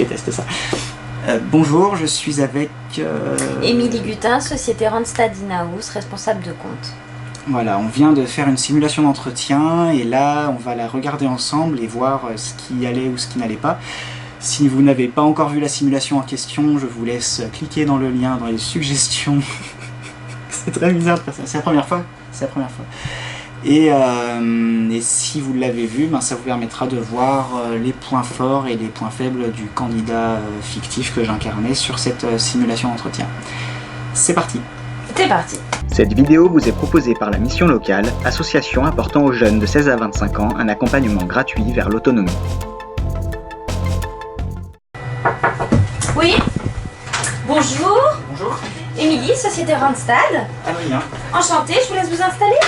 déteste ça. Bonjour, je suis avec... Émilie Gutin, société Randstad In-House, responsable de compte. Voilà, on vient de faire une simulation d'entretien et là on va la regarder ensemble et voir ce qui allait ou ce qui n'allait pas. Si vous n'avez pas encore vu la simulation en question, je vous laisse cliquer dans le lien, dans les suggestions. C'est très bizarre de faire ça, c'est la première fois. C'est la première fois. Et si vous l'avez vu, ben, ça vous permettra de voir les points forts et les points faibles du candidat fictif que j'incarnais sur cette simulation d'entretien. C'est parti. C'est parti. Cette vidéo vous est proposée par la Mission Locale, association apportant aux jeunes de 16 à 25 ans un accompagnement gratuit vers l'autonomie. Oui. Bonjour. Bonjour. Émilie, société Randstad. Adrien. Enchantée, je vous laisse vous installer.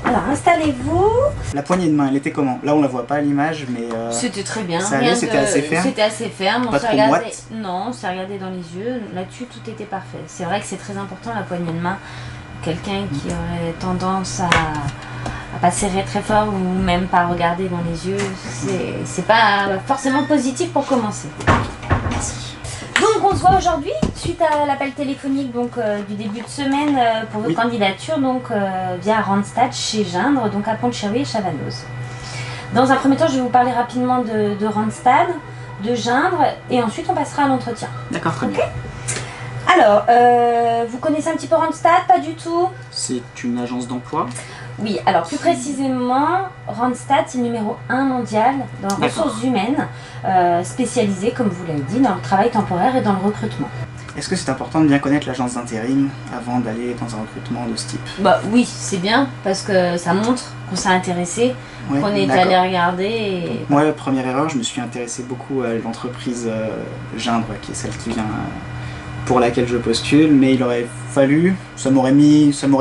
Alors, installez-vous. La poignée de main, elle était comment? Là, on la voit pas à l'image, mais... C'était très bien. Ça allait, c'était assez ferme. C'était assez ferme. Pas trop moite. Non, on s'est regardé dans les yeux. Là-dessus, tout était parfait. C'est vrai que c'est très important, la poignée de main. Quelqu'un qui aurait tendance à pas serrer très fort ou même pas regarder dans les yeux, c'est pas forcément positif pour commencer. Merci. Donc on se voit aujourd'hui suite à l'appel téléphonique du début de semaine pour votre candidature via Randstad chez Gindre, donc à Pont-de-Cherry et Chavanoz. Dans un premier temps, je vais vous parler rapidement de Randstad, de Gindre et ensuite on passera à l'entretien. D'accord, très bien. Alors, vous connaissez un petit peu Randstad? Pas du tout? C'est une agence d'emploi? Oui, alors plus précisément, Randstad c'est le numéro 1 mondial dans les ressources humaines, spécialisé, comme vous l'avez dit, dans le travail temporaire et dans le recrutement. Est-ce que c'est important de bien connaître l'agence d'intérim avant d'aller dans un recrutement de ce type? Bah oui, c'est bien, parce que ça montre qu'on s'est intéressé, qu'on est allé regarder. Et... Moi, la première erreur, je me suis intéressé beaucoup à l'entreprise Gindre, qui est celle qui vient... pour laquelle je postule, mais il aurait fallu, ça m'aurait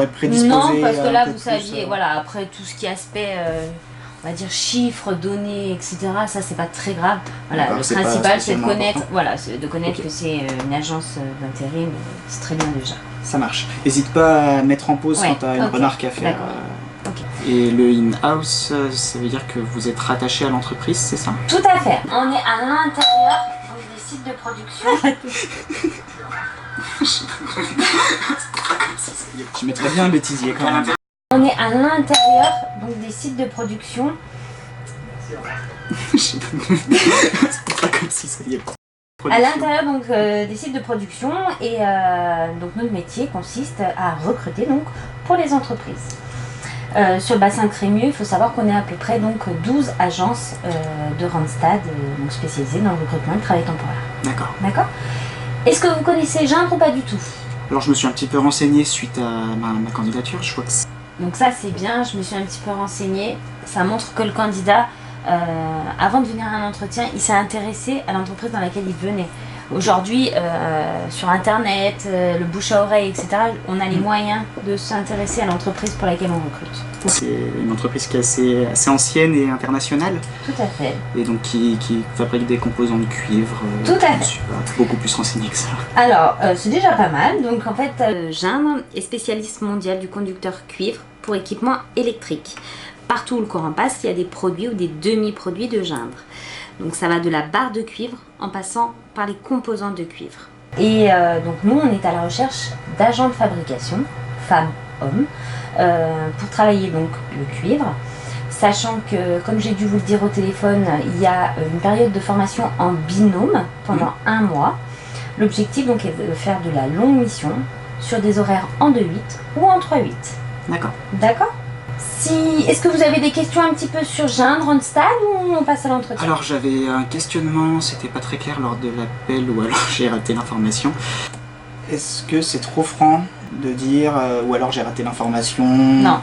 prédisposé. Non, parce que là, vous saviez, voilà, après tout ce qui est aspect, on va dire chiffres, données, etc., ça c'est pas très grave. Voilà, le principal c'est de connaître, que c'est une agence d'intérim, c'est très bien déjà. Ça marche. N'hésite pas à mettre en pause quand tu as une remarque à faire. Et le in-house, ça veut dire que vous êtes rattaché à l'entreprise, c'est ça? Tout à fait. On est à l'intérieur des sites de production. Je mettrais bien un bêtisier quand même. On est à l'intérieur des sites de production. À l'intérieur des sites de production et notre métier consiste à recruter pour les entreprises. Sur le bassin Crémieux, il faut savoir qu'on est à peu près 12 agences de Randstad spécialisées dans le recrutement et le travail temporaire. D'accord. D'accord. Est-ce que vous connaissez Gindre ou pas du tout? Alors je me suis un petit peu renseigné suite à ma candidature, je crois que c'est... Donc ça c'est bien, je me suis un petit peu renseignée. Ça montre que le candidat, avant de venir à un entretien, il s'est intéressé à l'entreprise dans laquelle il venait. Aujourd'hui, sur internet, le bouche à oreille, etc., on a les moyens de s'intéresser à l'entreprise pour laquelle on recrute. C'est une entreprise qui est assez ancienne et internationale. Tout à fait. Et donc qui fabrique des composants de cuivre. Tout à fait. Je suis beaucoup plus renseigné que ça. Alors, c'est déjà pas mal. Donc en fait, Gindre est spécialiste mondial du conducteur cuivre pour équipement électrique. Partout où le courant passe, il y a des produits ou des demi-produits de Gindre. Donc ça va de la barre de cuivre en passant par les composants de cuivre. Et donc nous, on est à la recherche d'agents de fabrication, femmes, hommes, pour travailler le cuivre. Sachant que, comme j'ai dû vous le dire au téléphone, il y a une période de formation en binôme pendant 1 mois. L'objectif est de faire de la longue mission sur des horaires en 2-8 ou en 3-8. D'accord. D'accord. Est-ce que vous avez des questions un petit peu sur Gindre, Randstad ou on passe à l'entretien? Alors j'avais un questionnement, c'était pas très clair lors de l'appel ou alors j'ai raté l'information. Est-ce que c'est trop franc de dire ou alors j'ai raté l'information? Non,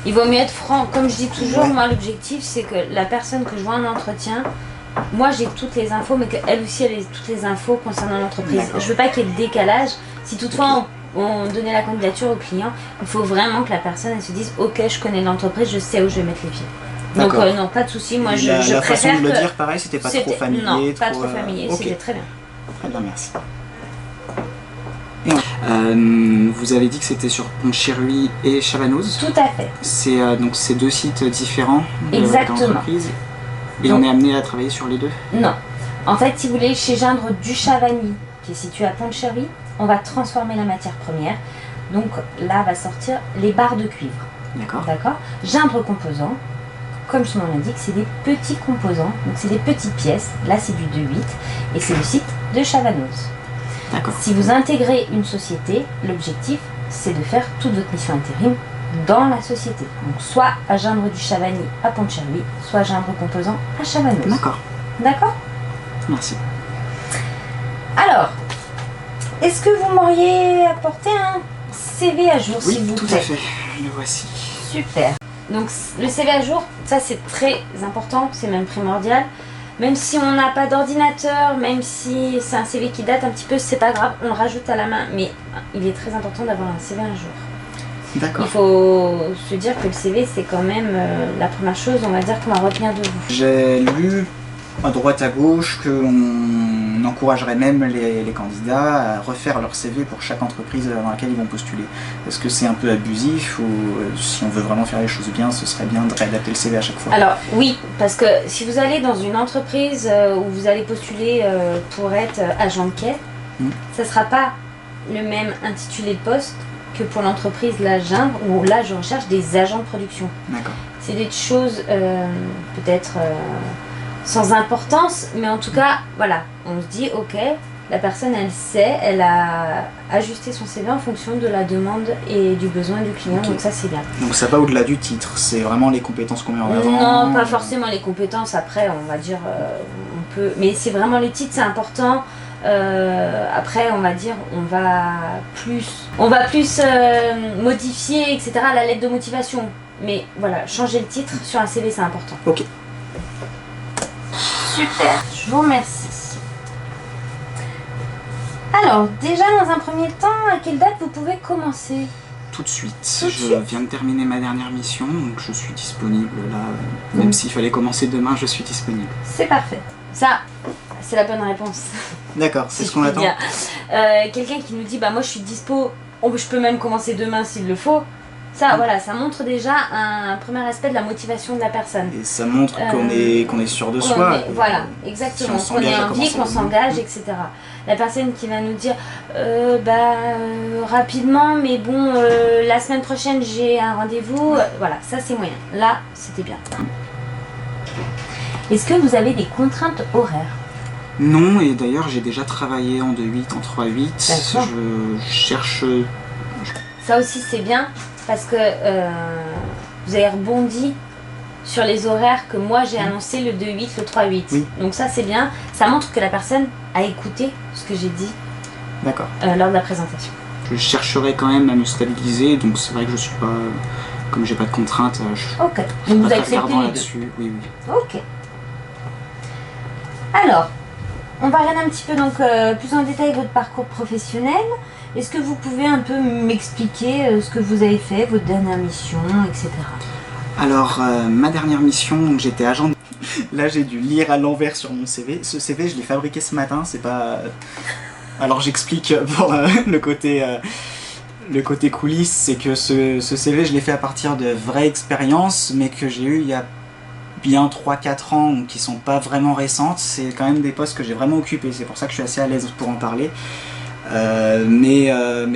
il vaut mieux être franc. Comme je dis toujours, moi l'objectif c'est que la personne que je vois en entretien, moi j'ai toutes les infos mais qu'elle aussi elle ait toutes les infos concernant l'entreprise. Je veux pas qu'il y ait de décalage. Si toutefois on donnait la candidature au client, il faut vraiment que la personne elle se dise ok, je connais l'entreprise, je sais où je vais mettre les pieds. Donc non, pas de souci, moi je la préfère façon de le dire pareil, c'était pas trop familier. Non, pas trop familier, c'était très bien. Très bien, merci. Vous avez dit que c'était sur Pont-de-Cherry et Chavanoz. Tout à fait. C'est donc ces 2 sites différents Exactement. d'entreprise. Et on est amené à travailler sur les 2? Non. En fait, si vous voulez, chez Geindre du Chavagny, qui est situé à Pont-de-Cherry, on va transformer la matière première. Donc là, va sortir les barres de cuivre. D'accord. D'accord. Geindre composant, comme son nom l'indique, c'est des petits composants, donc c'est des petites pièces. Là, c'est du 2,8 et c'est le site de Chavanoz. D'accord. Si vous intégrez une société, l'objectif, c'est de faire toute votre mission intérim dans la société. Donc soit à Geindre du Chavagny à Pont-de-Cherry, soit à Geindre composant à Chavanoz. D'accord. D'accord. Merci. Alors, est-ce que vous m'auriez apporté un CV à jour, s'il vous plaît? Oui, tout à fait. Le voici. Super. Donc le CV à jour, ça c'est très important, c'est même primordial. Même si on n'a pas d'ordinateur, même si c'est un CV qui date un petit peu, c'est pas grave, on le rajoute à la main. Mais il est très important d'avoir un CV un jour. D'accord. Il faut se dire que le CV c'est quand même la première chose, on va dire, qu'on va retenir de vous. J'ai lu à droite à gauche qu'on encouragerait même les candidats à refaire leur CV pour chaque entreprise dans laquelle ils vont postuler. Est-ce que c'est un peu abusif ou si on veut vraiment faire les choses bien, ce serait bien de réadapter le CV à chaque fois? Alors oui, parce que si vous allez dans une entreprise où vous allez postuler pour être agent de quai, ça ne sera pas le même intitulé de poste que pour l'entreprise La Geindre, où là je recherche des agents de production. D'accord. C'est des choses peut-être sans importance, mais en tout cas, voilà, on se dit, ok, la personne, elle sait, elle a ajusté son CV en fonction de la demande et du besoin du client, Okay. donc ça c'est bien. Donc ça va au-delà du titre, c'est vraiment les compétences qu'on met en avant? Non, pas forcément les compétences, après on va dire, on peut, mais c'est vraiment les titres, c'est important. Après on va dire, on va plus modifier, etc., la lettre de motivation. Mais voilà, changer le titre sur un CV, c'est important. Ok. Super, je vous remercie. Alors, déjà dans un premier temps, à quelle date vous pouvez commencer? Tout de suite. Tout de Je suite. viens de terminer ma dernière mission, donc je suis disponible là. Même s'il fallait commencer demain, je suis disponible. C'est parfait. Ça, c'est la bonne réponse. D'accord, c'est si ce qu'on je puis attend. dire. Quelqu'un qui nous dit, bah moi je suis dispo, je peux même commencer demain s'il le faut. Ça, voilà, ça montre déjà un premier aspect de la motivation de la personne. Et ça montre qu'on est sûr de soi. Voilà, exactement. Si on qu'on est s'engage à envie, commencer qu'on demain. s'engage, etc. La personne qui va nous dire rapidement, mais bon, la semaine prochaine j'ai un rendez-vous, voilà, ça c'est moyen. Là, c'était bien. Est-ce que vous avez des contraintes horaires? Non, et d'ailleurs j'ai déjà travaillé en 2-8, en 3-8. D'accord. Je cherche. Ça aussi c'est bien, parce que vous avez rebondi sur les horaires que moi j'ai annoncé, le 2-8, le 3-8. Oui. Donc ça c'est bien, ça montre que la personne a écouté ce que j'ai dit D'accord. lors de la présentation. Je chercherai quand même à me stabiliser, donc c'est vrai que je suis pas. Comme j'ai pas de contraintes, je Ok, suis donc pas vous très acceptez regardant les deux. là-dessus. Oui, oui. Ok. Alors, on va regarder un petit peu donc plus en détail votre parcours professionnel. Est-ce que vous pouvez un peu m'expliquer ce que vous avez fait, votre dernière mission, etc. Alors, ma dernière mission, donc j'étais agent. Là, j'ai dû lire à l'envers sur mon CV. Ce CV, je l'ai fabriqué ce matin, c'est pas. Alors, j'explique pour le côté coulisses, c'est que ce CV, je l'ai fait à partir de vraies expériences, mais que j'ai eu il y a bien 3-4 ans, donc qui sont pas vraiment récentes. C'est quand même des postes que j'ai vraiment occupés, c'est pour ça que je suis assez à l'aise pour en parler. Mais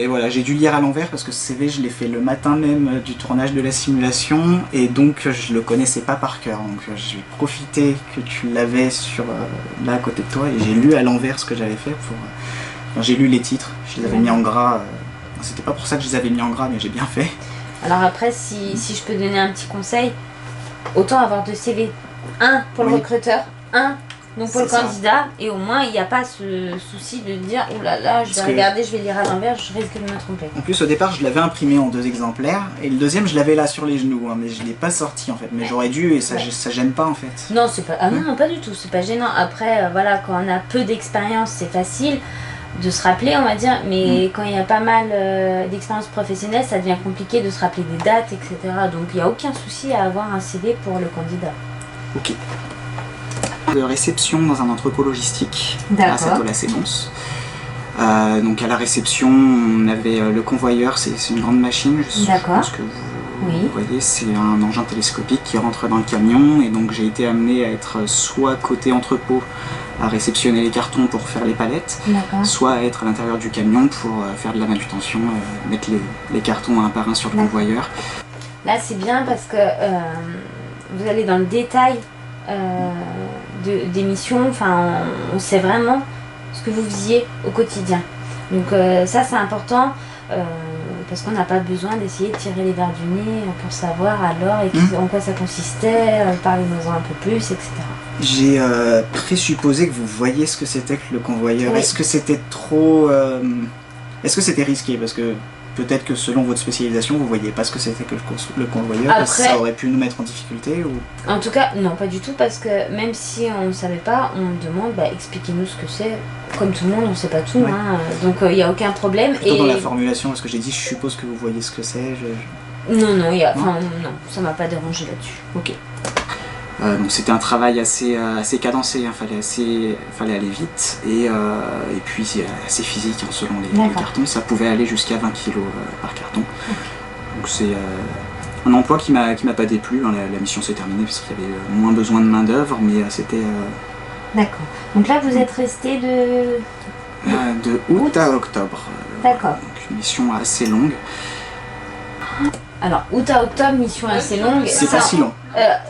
voilà, j'ai dû lire à l'envers parce que ce CV je l'ai fait le matin même du tournage de la simulation et donc je le connaissais pas par cœur, donc j'ai profité que tu l'avais là à côté de toi et j'ai lu à l'envers ce que j'avais fait enfin, j'ai lu les titres, je les avais mis en gras, c'était pas pour ça que je les avais mis en gras mais j'ai bien fait. Alors après, si je peux donner un petit conseil, autant avoir deux CV, un pour le Oui. recruteur, un donc pour le C'est ça. candidat, et au moins il n'y a pas ce souci de dire oh là là, je Parce vais que- regarder, je vais lire à l'envers, je risque de me tromper. En plus au départ je l'avais imprimé en 2 exemplaires et le deuxième je l'avais là sur les genoux, hein, mais je l'ai pas sorti en fait, mais j'aurais dû et ça, Ouais. ça gêne pas en fait. Non, c'est pas. Ah non, non, pas du tout, c'est pas gênant. Après, voilà, quand on a peu d'expérience, c'est facile de se rappeler, on va dire, mais quand il y a pas mal d'expérience professionnelle, ça devient compliqué de se rappeler des dates, etc. Donc il n'y a aucun souci à avoir un CV pour le candidat. Ok. De réception dans un entrepôt logistique D'accord. à Satola-Sénonce. Donc à la réception, on avait le convoyeur, c'est une grande machine, je D'accord. pense que vous Oui. Vous voyez, c'est un engin télescopique qui rentre dans le camion et donc j'ai été amené à être soit côté entrepôt à réceptionner les cartons pour faire les palettes, soit à être à l'intérieur du camion pour faire de la manutention, mettre les cartons un par un sur le convoyeur. Là c'est bien parce que vous allez dans le détail des missions, enfin on sait vraiment ce que vous faisiez au quotidien. Donc ça c'est important parce qu'on n'a pas besoin d'essayer de tirer les verres du nez pour savoir alors en quoi ça consistait, parlez-nous-en un peu plus, etc. J'ai présupposé que vous voyiez ce que c'était que le convoyeur. Oui. Est-ce que c'était trop... Est-ce que c'était risqué? Parce que peut-être que selon votre spécialisation, vous ne voyiez pas ce que c'était que le convoyeur. Après, parce que ça aurait pu nous mettre en difficulté ou... En tout cas, non, pas du tout, parce que même si on ne savait pas, on demande, expliquez-nous ce que c'est. Comme tout le monde, on ne sait pas tout, Ouais. Donc il n'y a aucun problème. Plutôt dans la formulation, parce que j'ai dit, je suppose que vous voyez ce que c'est. Non, non, ça m'a pas dérangé là-dessus. Ok. Donc c'était un travail assez cadencé, hein. Fallait aller vite et puis assez physique, hein, selon les cartons. Ça pouvait aller jusqu'à 20 kg par carton. Donc c'est un emploi qui m'a pas déplu, hein. La mission s'est terminée parce qu'il y avait moins besoin de main d'œuvre, mais c'était... D'accord. Donc là vous êtes resté de août à octobre. D'accord. Donc une mission assez longue. Alors, août à octobre, mission assez longue. C'est pas si long.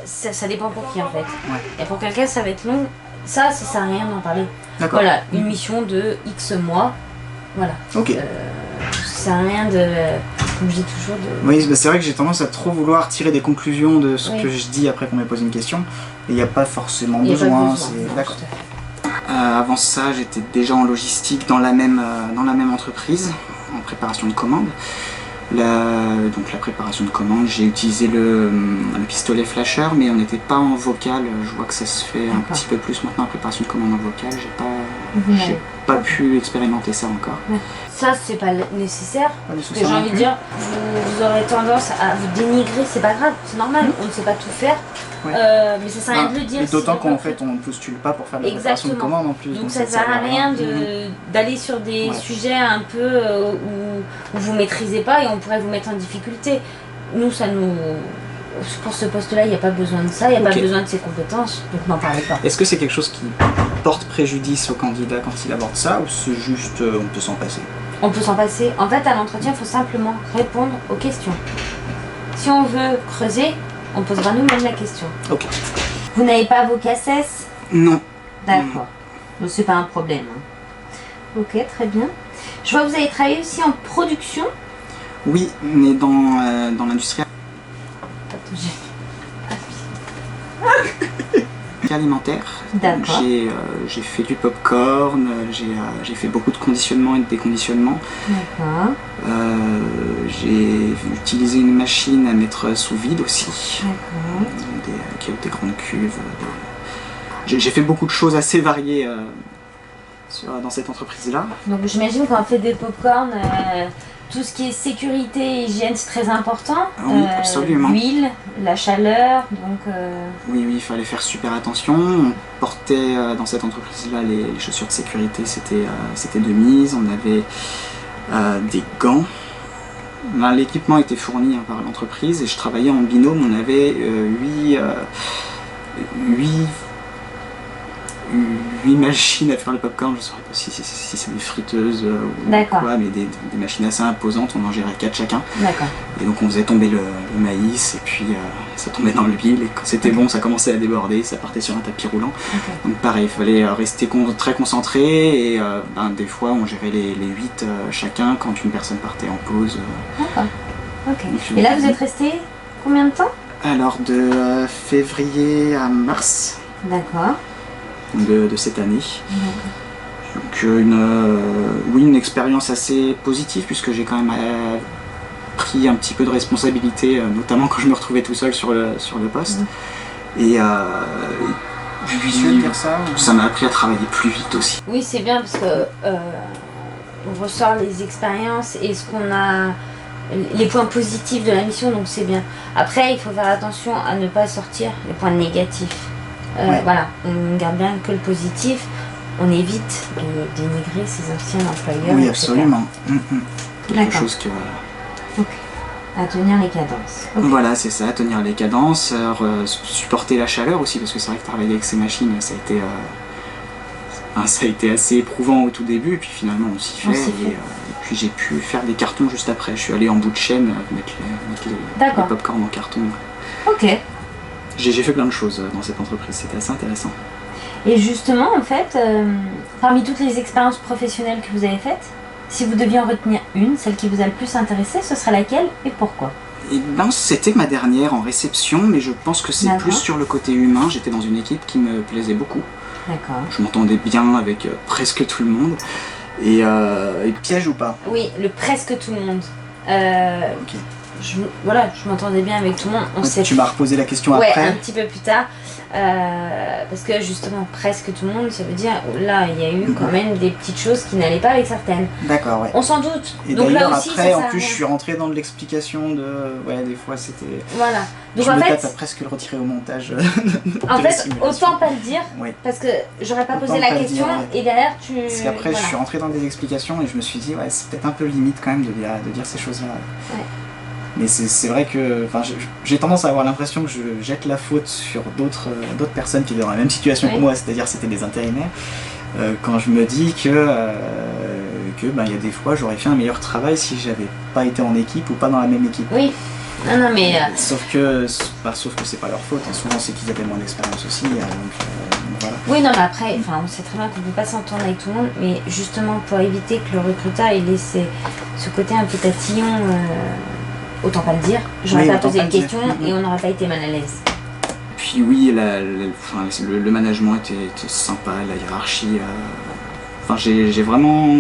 Ça dépend pour qui en fait. Ouais. Et pour quelqu'un, ça va être long. Ça sert à rien d'en parler. D'accord. Voilà, une mission de X mois. Voilà. Ok. Ça sert à rien de. Comme je dis toujours, de. Oui, c'est vrai que j'ai tendance à trop vouloir tirer des conclusions de ce que je dis après qu'on m'ait posé une question. Et il n'y a pas forcément besoin. D'accord. Avant ça, j'étais déjà en logistique dans la même entreprise, en préparation de commande. Donc la préparation de commande, j'ai utilisé le pistolet flasher, mais on n'était pas en vocal. Je vois que ça se fait un petit peu plus maintenant, la préparation de commande en vocal. J'ai pas pu expérimenter ça encore. Ça, c'est pas nécessaire. Parce que j'ai envie de dire, vous aurez tendance à vous dénigrer, c'est pas grave, c'est normal, on ne sait pas tout faire. Ouais. Mais ça sert à rien de le dire. Et d'autant qu'en fait, on ne postule pas pour faire la préparation de commande en plus. Donc ça sert à rien d'aller sur des sujets un peu où vous maîtrisez pas et on pourrait vous mettre en difficulté. Nous, pour ce poste-là, il n'y a pas besoin de ça, il n'y a pas besoin de ces compétences, donc n'en parlez pas. Est-ce que c'est quelque chose qui porte préjudice au candidat quand il aborde ça, ou c'est juste on peut s'en passer? On peut s'en passer. En fait, à l'entretien, il faut simplement répondre aux questions. Si on veut creuser, on posera nous-mêmes la question. Ok. Vous n'avez pas vos cassettes? Non. D'accord. Donc c'est pas un problème. Ok, très bien. Je vois que vous avez travaillé aussi en production. Oui, mais dans l'industrie alimentaire. D'accord. J'ai fait du popcorn, j'ai fait beaucoup de conditionnement et de déconditionnement. D'accord. J'ai utilisé une machine à mettre sous vide aussi. D'accord. Des grandes cuves. J'ai fait beaucoup de choses assez variées dans cette entreprise-là. Donc j'imagine qu'on fait des popcorn, tout ce qui est sécurité et hygiène c'est très important. Oui, absolument. L'huile, la chaleur, donc... Oui, il fallait faire super attention. On portait dans cette entreprise-là les chaussures de sécurité, c'était de mise. On avait des gants. L'équipement était fourni par l'entreprise et je travaillais en binôme. On avait 8 machines à faire le popcorn. Je ne saurais pas si c'est des friteuses ou quoi, mais des machines assez imposantes. On en gérait 4 chacun. D'accord. Et donc on faisait tomber le maïs et puis ça tombait dans l'huile et quand c'était bon ça commençait à déborder, ça partait sur un tapis roulant. Donc pareil, il fallait rester très concentré et des fois on gérait les 8 chacun quand une personne partait en pause. D'accord. Ok. Et là vous êtes resté combien de temps? Alors de février à mars. D'accord. De cette année. Donc une expérience assez positive puisque j'ai quand même pris un petit peu de responsabilité, notamment quand je me retrouvais tout seul sur le poste. Et ça m'a appris à travailler plus vite aussi. Oui, c'est bien parce que on ressort les expériences et ce qu'on a, les points positifs de la mission, donc c'est bien. Après, il faut faire attention à ne pas sortir les points négatifs. Voilà, on garde bien que le positif, on évite de dénigrer ses anciens employeurs. Oui, absolument. Quelque chose que... Ok. À tenir les cadences. Okay. Voilà, c'est ça, tenir les cadences, supporter la chaleur aussi, parce que c'est vrai que travailler avec ces machines, ça a été assez éprouvant au tout début, et puis finalement on s'y fait. Et puis j'ai pu faire des cartons juste après. Je suis allé en bout de chaîne mettre les pop-corn en carton. Ok. J'ai fait plein de choses dans cette entreprise, c'était assez intéressant. Et justement, en fait, parmi toutes les expériences professionnelles que vous avez faites, si vous deviez en retenir une, celle qui vous a le plus intéressé, ce serait laquelle et pourquoi? Eh ben, c'était ma dernière en réception, mais je pense que c'est plus sur le côté humain. J'étais dans une équipe qui me plaisait beaucoup. D'accord. Je m'entendais bien avec presque tout le monde. Et piège ou pas? Oui, le presque tout le monde. Ok. Je m'entendais bien avec tout le monde. Tu m'as reposé la question après? Ouais, un petit peu plus tard. Parce que justement, presque tout le monde, ça veut dire, là, il y a eu quand même des petites choses qui n'allaient pas avec certaines. D'accord, ouais. On s'en doute. Et donc d'ailleurs, là aussi, après, ça en plus, je suis rentrée dans de l'explication de... Ouais, des fois, c'était... Voilà. Donc je en me fait... tape à presque le retirer au montage. En fait, autant pas le dire, parce que j'aurais pas posé la question, et derrière, tu... Parce qu'après, je suis rentrée dans des explications, et je me suis dit, ouais, c'est peut-être un peu limite quand même de dire ces choses-là. Ouais. Mais c'est vrai que j'ai tendance à avoir l'impression que je jette la faute sur d'autres personnes qui étaient dans la même situation que moi, c'est-à-dire c'était des intérimaires, quand je me dis que il y a des fois j'aurais fait un meilleur travail si j'avais pas été en équipe ou pas dans la même équipe. Oui, non mais... Sauf que c'est pas leur faute, hein. Souvent c'est qu'ils avaient moins d'expérience aussi, voilà. Oui, non mais après, on sait très bien qu'on peut pas s'entendre avec tout le monde, mais justement pour éviter que le recruteur ait laissé ce côté un peu tatillon... Autant pas le dire, j'aurais pas posé la question et on n'aurait pas été mal à l'aise. Puis oui, le management était sympa, la hiérarchie. J'ai vraiment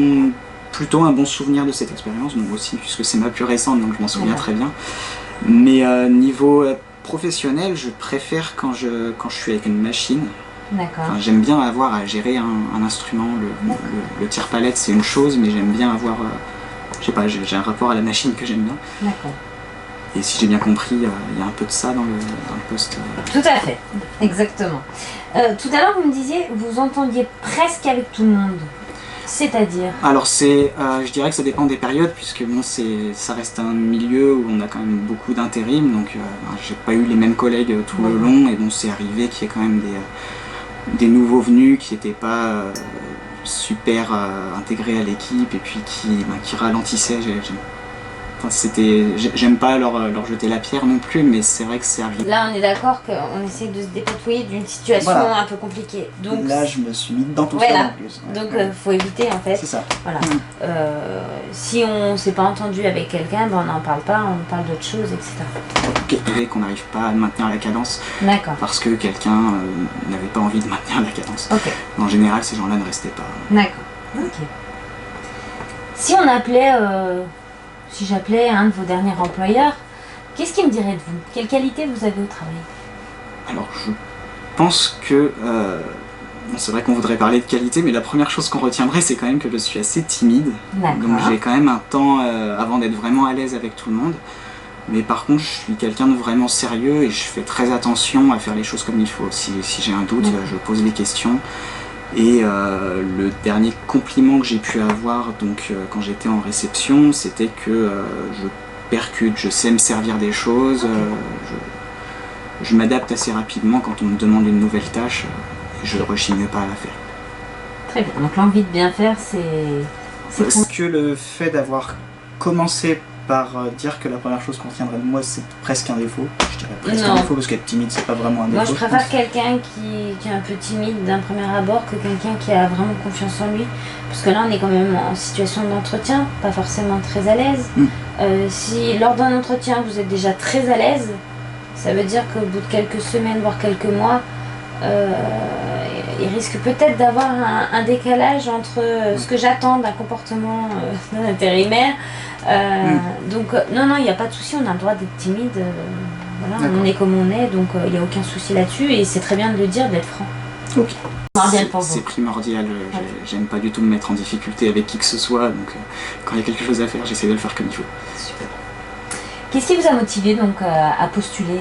plutôt un bon souvenir de cette expérience, donc aussi puisque c'est ma plus récente, donc je m'en souviens très bien. Mais niveau professionnel, je préfère quand je suis avec une machine. D'accord. J'aime bien avoir à gérer un instrument. Le tire-palette c'est une chose, mais j'aime bien avoir... je sais pas, j'ai un rapport à la machine que j'aime bien. D'accord. Et si j'ai bien compris, il y a un peu de ça dans le poste. Tout à fait, exactement. Tout à l'heure, vous me disiez, vous entendiez presque avec tout le monde. C'est-à-dire? Alors je dirais que ça dépend des périodes, puisque bon, ça reste un milieu où on a quand même beaucoup d'intérim, donc j'ai pas eu les mêmes collègues tout le long, et bon, c'est arrivé qu'il y ait quand même des nouveaux venus qui n'étaient pas super intégrés à l'équipe, et puis qui ralentissaient. J'aime pas leur jeter la pierre non plus, mais c'est vrai que c'est arrivé. Là, on est d'accord qu'on essaie de se dépatouiller d'une situation un peu compliquée. Donc, là, je me suis mis dans tout ça en plus. Ouais. Donc, faut éviter en fait. C'est ça. Voilà. Si on s'est pas entendu avec quelqu'un, on n'en parle pas, on parle d'autre chose, etc. Et qu'on n'arrive pas à maintenir la cadence. D'accord. Parce que quelqu'un n'avait pas envie de maintenir la cadence. Okay. En général, ces gens-là ne restaient pas. D'accord. Ok. Si on appelait... Si j'appelais un de vos derniers employeurs, qu'est-ce qu'il me dirait de vous? Quelle qualité vous avez au travail? Alors, je pense que... c'est vrai qu'on voudrait parler de qualité, mais la première chose qu'on retiendrait, c'est quand même que je suis assez timide. Donc j'ai quand même un temps avant d'être vraiment à l'aise avec tout le monde. Mais par contre, je suis quelqu'un de vraiment sérieux et je fais très attention à faire les choses comme il faut. Si j'ai un doute, je pose les questions. Et le dernier compliment que j'ai pu avoir quand j'étais en réception, c'était que je percute, je sais me servir des choses, je m'adapte assez rapidement quand on me demande une nouvelle tâche et je ne rechigne pas à la faire. Très bien, donc l'envie de bien faire, c'est... Est-ce que le fait d'avoir commencé par dire que la première chose qu'on tiendrait de moi, c'est presque un défaut? Je dirais presque un défaut, parce qu'être timide, c'est pas vraiment un défaut. Moi, je préfère quelqu'un qui est un peu timide d'un premier abord que quelqu'un qui a vraiment confiance en lui. Parce que là, on est quand même en situation d'entretien, pas forcément très à l'aise. Si lors d'un entretien, vous êtes déjà très à l'aise, ça veut dire qu'au bout de quelques semaines, voire quelques mois, il risque peut-être d'avoir un décalage entre ce que j'attends d'un comportement d'un intérimaire. Donc non, il n'y a pas de souci, on a le droit d'être timide, voilà, on est comme on est, donc il n'y a aucun souci là-dessus, et c'est très bien de le dire, d'être franc. Ok. C'est primordial, j'aime pas du tout me mettre en difficulté avec qui que ce soit, donc quand il y a quelque chose à faire, j'essaie de le faire comme il faut. Super. Qu'est-ce qui vous a motivé à postuler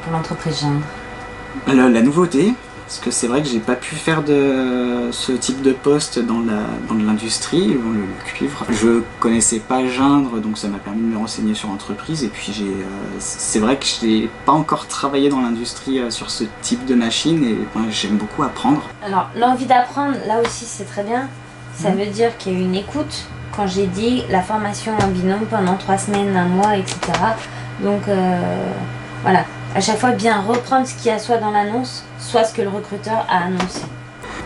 pour l'entreprise Gindre? La nouveauté, Parce que c'est vrai que j'ai pas pu faire de ce type de poste dans l'industrie, le cuivre. Je connaissais pas geindre, donc ça m'a permis de me renseigner sur l'entreprise. Et puis c'est vrai que j'ai pas encore travaillé dans l'industrie sur ce type de machine et j'aime beaucoup apprendre. Alors l'envie d'apprendre, là aussi c'est très bien. Ça veut dire qu'il y a eu une écoute. Quand j'ai dit la formation en binôme pendant 3 semaines, 1 mois, etc. Donc voilà. À chaque fois, bien reprendre ce qu'il y a soit dans l'annonce, soit ce que le recruteur a annoncé.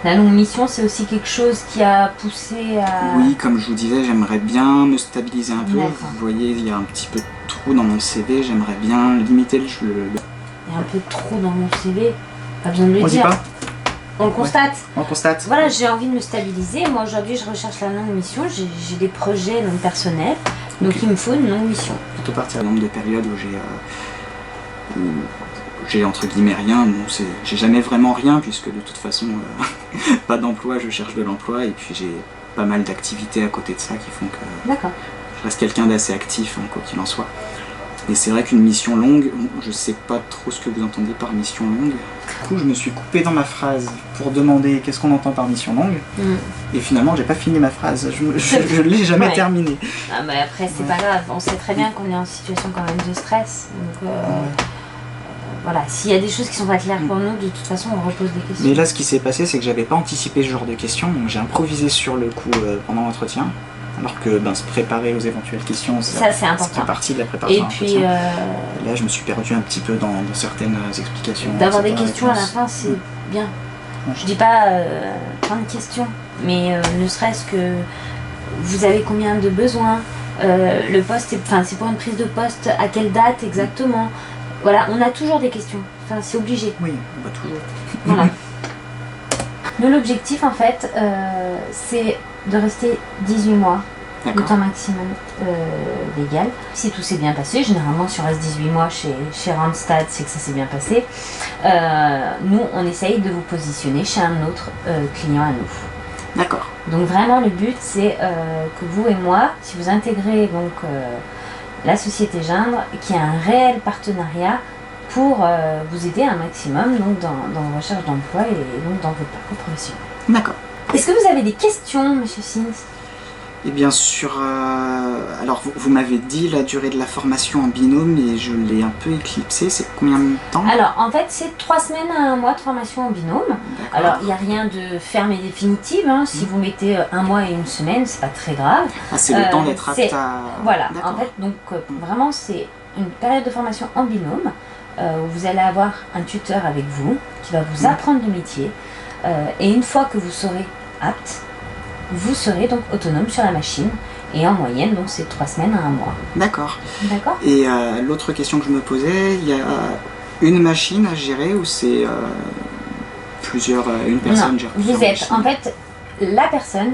La longue mission, c'est aussi quelque chose qui a poussé à... Oui, comme je vous disais, j'aimerais bien me stabiliser un peu. D'accord. Vous voyez, il y a un petit peu de trou dans mon CV, j'aimerais bien limiter le... Il y a un peu de trou dans mon CV, pas besoin de le On dit dire. pas ? On le constate. On constate. Voilà, j'ai envie de me stabiliser. Moi, aujourd'hui, je recherche la longue mission. J'ai des projets donc, personnels, donc il me faut une longue mission. Plutôt partir du nombre de périodes où j'ai entre guillemets rien, bon, j'ai jamais vraiment rien puisque de toute façon pas d'emploi, je cherche de l'emploi et puis j'ai pas mal d'activités à côté de ça qui font que D'accord. je reste quelqu'un d'assez actif quoi qu'il en soit. Et c'est vrai qu'une mission longue, je sais pas trop ce que vous entendez par mission longue. Du coup je me suis coupé dans ma phrase pour demander qu'est-ce qu'on entend par mission longue et finalement j'ai pas fini ma phrase, je l'ai jamais terminée. Ah bah après c'est pas grave, on sait très bien qu'on est en situation quand même de stress. Donc voilà, s'il y a des choses qui sont pas claires pour nous, de toute façon on repose des questions. Mais là ce qui s'est passé c'est que j'avais pas anticipé ce genre de questions, donc j'ai improvisé sur le coup pendant l'entretien. Alors que se préparer aux éventuelles questions, ça c'est important. C'est partie de la préparation. Et puis là je me suis perdu un petit peu dans certaines explications. D'avoir des questions à la fin c'est bien. Ouais. Je dis pas plein de questions, mais ne serait-ce que vous avez combien de besoins, le poste, c'est pour une prise de poste, à quelle date exactement. Voilà, on a toujours des questions, c'est obligé. Oui, on va toujours. Voilà. Nous, l'objectif en fait, c'est de rester 18 mois, le temps maximum légal. Si tout s'est bien passé, généralement si on reste 18 mois chez Randstad, c'est que ça s'est bien passé. Nous, on essaye de vous positionner chez un autre client à nous. D'accord. Donc vraiment, le but, c'est que vous et moi, si vous intégrez donc la société Geindre, qui a un réel partenariat pour vous aider un maximum donc, dans vos recherches d'emploi et donc dans votre parcours professionnel. D'accord. Est-ce que vous avez des questions, Monsieur Sins? Et bien sûr, alors vous m'avez dit la durée de la formation en binôme et je l'ai un peu éclipsé, c'est combien de temps? Alors en fait c'est 3 semaines à 1 mois de formation en binôme. Alors il n'y a rien de ferme et définitif, hein. Si vous mettez 1 mois et 1 semaine, c'est pas très grave. Ah, c'est le temps d'être apte à... Voilà, en fait donc vraiment c'est une période de formation en binôme où vous allez avoir un tuteur avec vous qui va vous apprendre le métier et une fois que vous serez apte, vous serez donc autonome sur la machine et en moyenne donc c'est 3 semaines à 1 mois. D'accord. D'accord. Et l'autre question que je me posais, il y a une machine à gérer ou c'est une personne gère plusieurs vous êtes machines? En fait la personne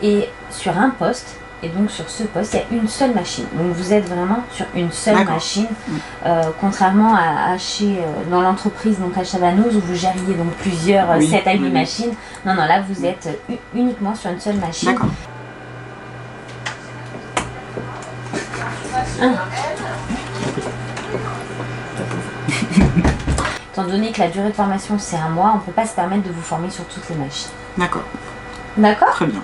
est sur un poste et donc sur ce poste il y a une seule machine. Donc vous êtes vraiment sur une seule machine, contrairement à chez dans l'entreprise donc à Chabanos où vous gériez donc plusieurs 7 à 8 machines. Non là vous êtes uniquement sur une seule machine. D'accord. Étant donné que la durée de formation c'est 1 mois, on ne peut pas se permettre de vous former sur toutes les machines. D'accord. D'accord. Très bien.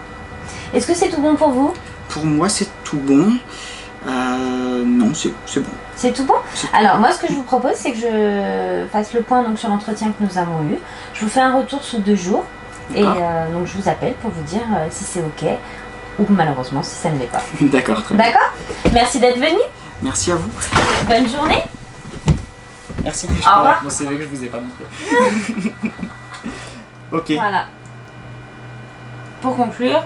Est-ce que c'est tout bon pour vous? Pour moi c'est tout bon. Non, c'est bon. C'est tout bon? Alors moi ce que je vous propose c'est que je fasse le point donc, sur l'entretien que nous avons eu. Je vous fais un retour sous 2 jours et donc je vous appelle pour vous dire si c'est ok ou malheureusement si ça ne l'est pas. D'accord, très bien. D'accord. Merci d'être venu. Merci à vous. Bonne journée. Merci. Au revoir. Bon, c'est vrai que je vous ai pas montré. Ok. Voilà. Pour conclure,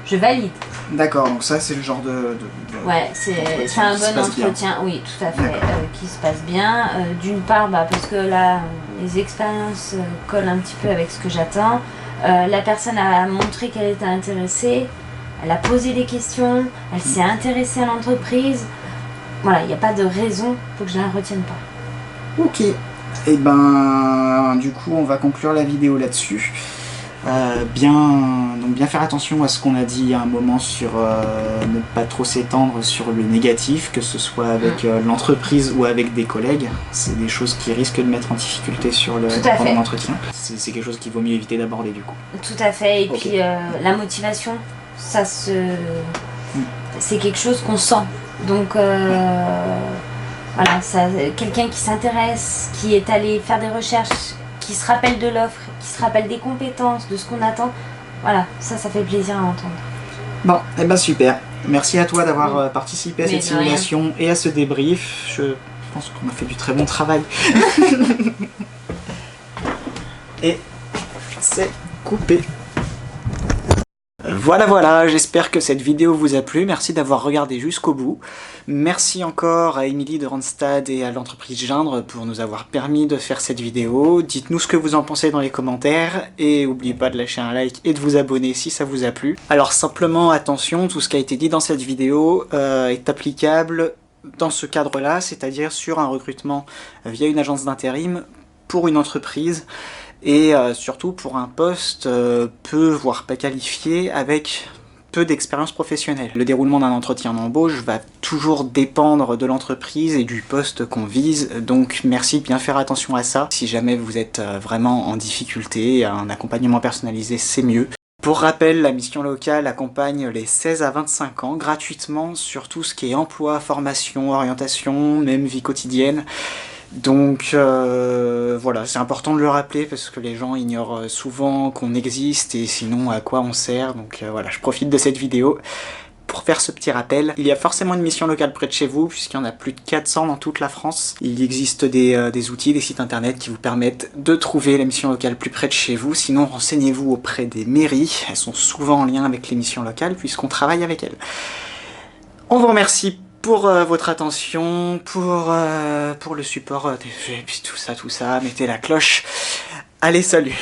je valide. D'accord, donc ça c'est le genre de Ouais, c'est un bon entretien, oui, tout à fait, qui se passe bien. D'une part, parce que là, les expériences collent un petit peu avec ce que j'attends. La personne a montré qu'elle était intéressée, elle a posé des questions, elle s'est intéressée à l'entreprise. Voilà, il n'y a pas de raison pour que je ne la retienne pas. Ok. Et ben, du coup, on va conclure la vidéo là-dessus. Donc bien faire attention à ce qu'on a dit à un moment sur ne pas trop s'étendre sur le négatif, que ce soit avec l'entreprise ou avec des collègues. C'est des choses qui risquent de mettre en difficulté pendant l'entretien. C'est quelque chose qu'il vaut mieux éviter d'aborder du coup. Tout à fait. Et puis la motivation, c'est quelque chose qu'on sent. Donc voilà, quelqu'un qui s'intéresse, qui est allé faire des recherches, qui se rappelle de l'offre, qui se rappelle des compétences, de ce qu'on attend. Voilà, ça fait plaisir à entendre. Bon, et ben super. Merci à toi d'avoir participé à cette simulation et à ce débrief. Je pense qu'on a fait du très bon travail. Et c'est coupé. Voilà, j'espère que cette vidéo vous a plu, merci d'avoir regardé jusqu'au bout. Merci encore à Émilie de Randstad et à l'entreprise Geindre pour nous avoir permis de faire cette vidéo. Dites-nous ce que vous en pensez dans les commentaires et n'oubliez pas de lâcher un like et de vous abonner si ça vous a plu. Alors simplement attention, tout ce qui a été dit dans cette vidéo est applicable dans ce cadre-là, c'est-à-dire sur un recrutement via une agence d'intérim pour une entreprise. Et surtout pour un poste peu, voire pas qualifié, avec peu d'expérience professionnelle. Le déroulement d'un entretien d'embauche va toujours dépendre de l'entreprise et du poste qu'on vise, donc merci de bien faire attention à ça. Si jamais vous êtes vraiment en difficulté, un accompagnement personnalisé c'est mieux. Pour rappel, la mission locale accompagne les 16 à 25 ans gratuitement sur tout ce qui est emploi, formation, orientation, même vie quotidienne. Donc voilà, c'est important de le rappeler parce que les gens ignorent souvent qu'on existe et sinon à quoi on sert. Donc voilà, je profite de cette vidéo pour faire ce petit rappel. Il y a forcément une mission locale près de chez vous puisqu'il y en a plus de 400 dans toute la France. Il existe des outils, des sites internet qui vous permettent de trouver la mission locale plus près de chez vous. Sinon, renseignez-vous auprès des mairies. Elles sont souvent en lien avec les missions locales puisqu'on travaille avec elles. On vous remercie pour votre attention, pour le support des jeux, et puis tout ça, mettez la cloche. Allez, salut!